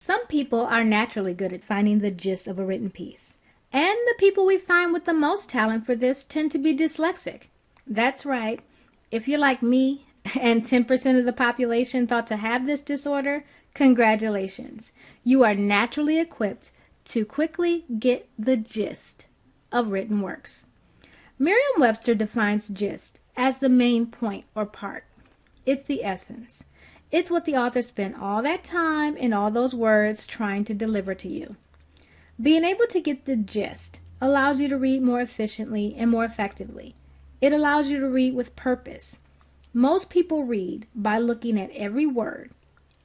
Some people are naturally good at finding the gist of a written piece, and the people we find with the most talent for this tend to be dyslexic. That's right. If you're like me and 10% of the population thought to have this disorder, congratulations. You are naturally equipped to quickly get the gist of written works. Merriam-Webster defines gist as the main point or part. It's the essence. It's what the author spent all that time and all those words trying to deliver to you. Being able to get the gist allows you to read more efficiently and more effectively. It allows you to read with purpose. Most people read by looking at every word,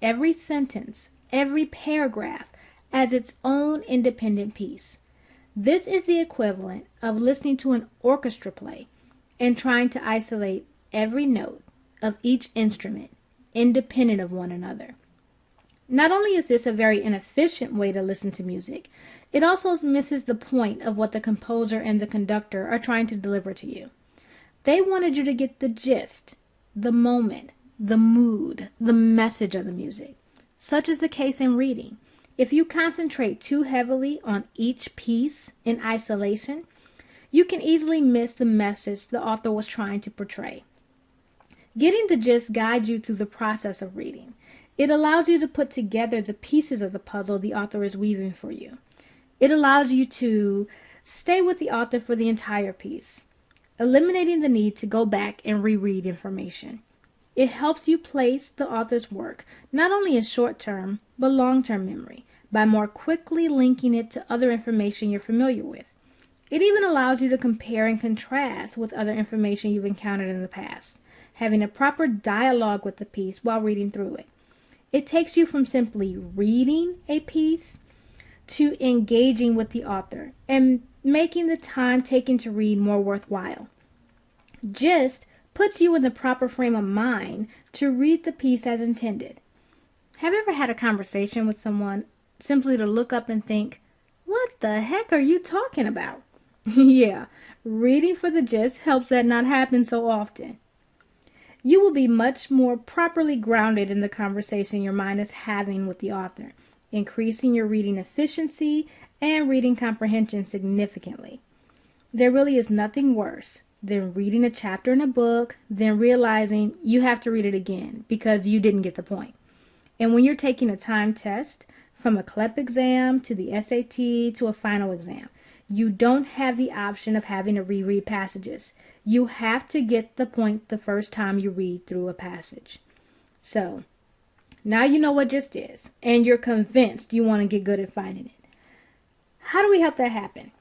every sentence, every paragraph as its own independent piece. This is the equivalent of listening to an orchestra play and trying to isolate every note of each instrument independent of one another. Not only is this a very inefficient way to listen to music, it also misses the point of what the composer and the conductor are trying to deliver to you. They wanted you to get the gist, the moment, the mood, the message of the music. Such is the case in reading. If you concentrate too heavily on each piece in isolation, you can easily miss the message the author was trying to portray. Getting the gist guides you through the process of reading. It allows you to put together the pieces of the puzzle the author is weaving for you. It allows you to stay with the author for the entire piece, eliminating the need to go back and reread information. It helps you place the author's work not only in short-term but long-term memory by more quickly linking it to other information you're familiar with. It even allows you to compare and contrast with other information you've encountered in the past, having a proper dialogue with the piece while reading through it. It takes you from simply reading a piece to engaging with the author and making the time taken to read more worthwhile. Gist puts you in the proper frame of mind to read the piece as intended. Have you ever had a conversation with someone simply to look up and think, "What the heck are you talking about?" Yeah, reading for the gist helps that not happen so often. You will be much more properly grounded in the conversation your mind is having with the author, increasing your reading efficiency and reading comprehension significantly. There really is nothing worse than reading a chapter in a book, then realizing you have to read it again because you didn't get the point. And when you're taking a timed test, from a CLEP exam to the SAT to a final exam, you don't have the option of having to reread passages. You have to get the point the first time you read through a passage. So, now you know what gist is, and you're convinced you want to get good at finding it. How do we help that happen?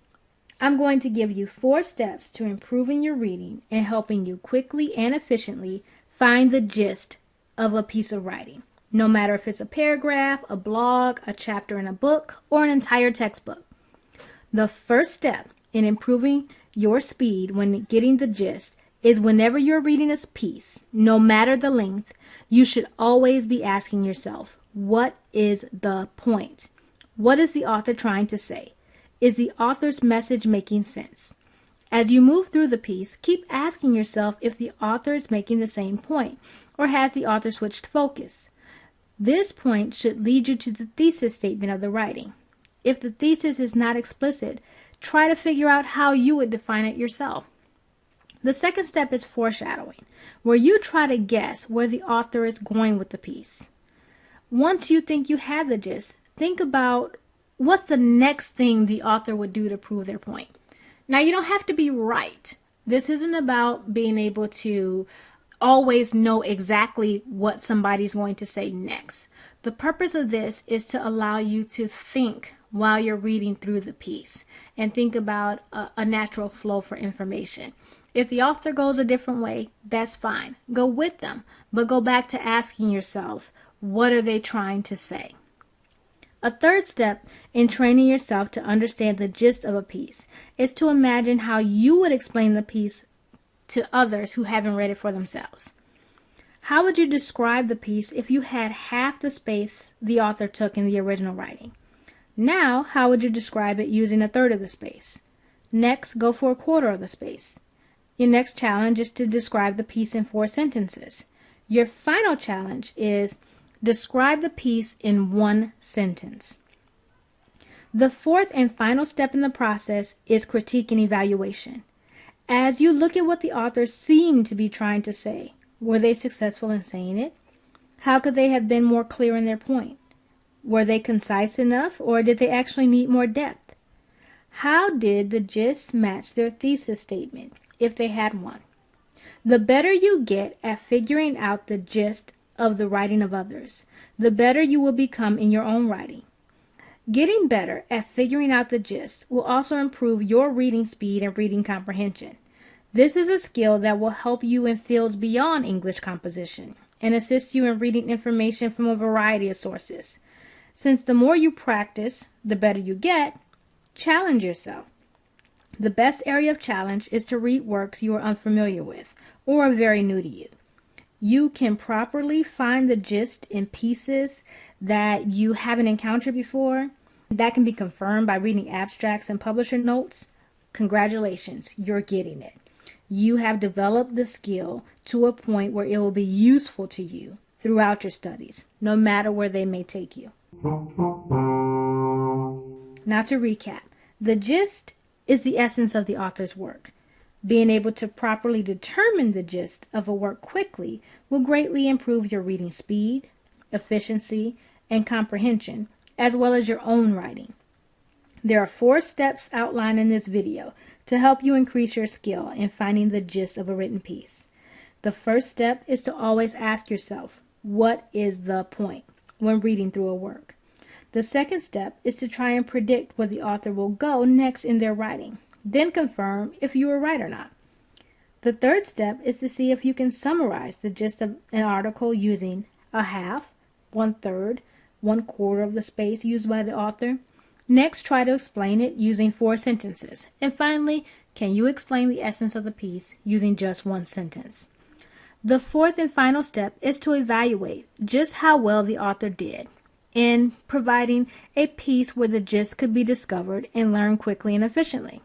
I'm going to give you 4 steps to improving your reading and helping you quickly and efficiently find the gist of a piece of writing, no matter if it's a paragraph, a blog, a chapter in a book, or an entire textbook. The first step in improving your speed when getting the gist is whenever you're reading a piece, no matter the length, you should always be asking yourself, what is the point? What is the author trying to say? Is the author's message making sense? As you move through the piece, keep asking yourself if the author is making the same point, or has the author switched focus. This point should lead you to the thesis statement of the writing. If the thesis is not explicit, try to figure out how you would define it yourself. The second step is foreshadowing, where you try to guess where the author is going with the piece. Once you think you have the gist, think about what's the next thing the author would do to prove their point. Now, you don't have to be right. This isn't about being able to always know exactly what somebody's going to say next. The purpose of this is to allow you to think while you're reading through the piece and think about a natural flow for information. If the author goes a different way, that's fine. Go with them, but go back to asking yourself, what are they trying to say? A third step in training yourself to understand the gist of a piece is to imagine how you would explain the piece to others who haven't read it for themselves. How would you describe the piece if you had half the space the author took in the original writing? Now, how would you describe it using a third of the space? Next, go for a quarter of the space. Your next challenge is to describe the piece in 4 sentences. Your final challenge is Describe the piece in one sentence. The fourth and final step in the process is critique and evaluation. As you look at what the author seemed to be trying to say, were they successful in saying it? How could they have been more clear in their point? Were they concise enough, or did they actually need more depth? How did the gist match their thesis statement, if they had one? The better you get at figuring out the gist of the writing of others, the better you will become in your own writing. Getting better at figuring out the gist will also improve your reading speed and reading comprehension. This is a skill that will help you in fields beyond English composition and assist you in reading information from a variety of sources. Since the more you practice, the better you get, challenge yourself. The best area of challenge is to read works you are unfamiliar with or are very new to you. You can properly find the gist in pieces that you haven't encountered before. That can be confirmed by reading abstracts and publisher notes. Congratulations, you're getting it. You have developed the skill to a point where it will be useful to you throughout your studies, no matter where they may take you. Now to recap, the gist is the essence of the author's work. Being able to properly determine the gist of a work quickly will greatly improve your reading speed, efficiency, and comprehension, as well as your own writing. There are 4 steps outlined in this video to help you increase your skill in finding the gist of a written piece. The first step is to always ask yourself, what is the point when reading through a work? The second step is to try and predict where the author will go next in their writing. Then confirm if you were right or not. The third step is to see if you can summarize the gist of an article using a half, 1/3, 1/4 of the space used by the author. Next, try to explain it using 4 sentences. And finally, can you explain the essence of the piece using just 1 sentence? The fourth and final step is to evaluate just how well the author did in providing a piece where the gist could be discovered and learned quickly and efficiently.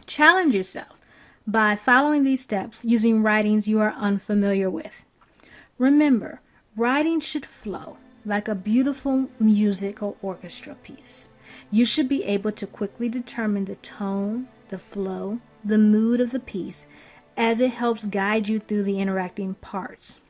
Challenge yourself by following these steps using writings you are unfamiliar with. Remember, writing should flow like a beautiful musical orchestra piece. You should be able to quickly determine the tone, the flow, the mood of the piece as it helps guide you through the interacting parts.